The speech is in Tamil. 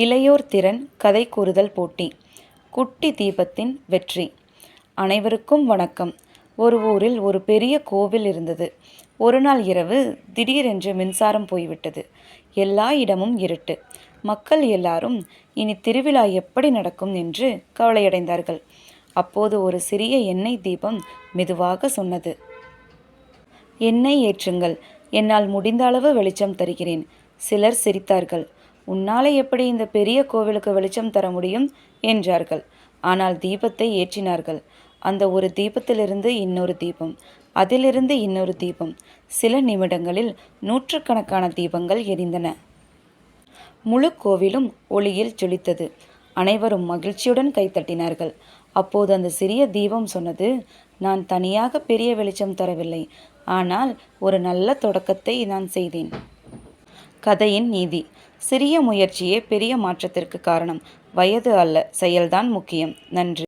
இளையோர் திறன் கதை கூறுதல் போட்டி. குட்டி தீபத்தின் வெற்றி. அனைவருக்கும் வணக்கம். ஒரு ஊரில் ஒரு பெரிய கோவில் இருந்தது. ஒரு நாள் இரவு திடீரென்று மின்சாரம் போய்விட்டது. எல்லா இடமும் இருட்டு. மக்கள் எல்லாரும் இனி திருவிழா எப்படி நடக்கும் என்று கவலையடைந்தார்கள். அப்போது ஒரு சிறிய எண்ணெய் தீபம் மெதுவாக சொன்னது, எண்ணெய் ஏற்றுங்கள், என்னால் முடிந்த அளவு வெளிச்சம் தருகிறேன். சிலர் சிரித்தார்கள். உன்னாலே எப்படி இந்த பெரிய கோவிலுக்கு வெளிச்சம் தர முடியும் என்றார்கள். ஆனால் தீபத்தை ஏற்றினார்கள். அந்த ஒரு தீபத்திலிருந்து இன்னொரு தீபம், அதிலிருந்து இன்னொரு தீபம். சில நிமிடங்களில் நூற்றுக்கணக்கான தீபங்கள் எரிந்தன. முழு கோவிலும் ஒளியில் ஜொலித்தது. அனைவரும் மகிழ்ச்சியுடன் கைத்தட்டினார்கள். அப்போது அந்த சிறிய தீபம் சொன்னது, நான் தனியாக பெரிய வெளிச்சம் தரவில்லை, ஆனால் ஒரு நல்ல தொடக்கத்தை நான் செய்தேன். கதையின் நீதி. சிறிய முயற்சியே பெரிய மாற்றத்திற்கு காரணம். வயது அல்ல, செயல்தான் முக்கியம். நன்றி.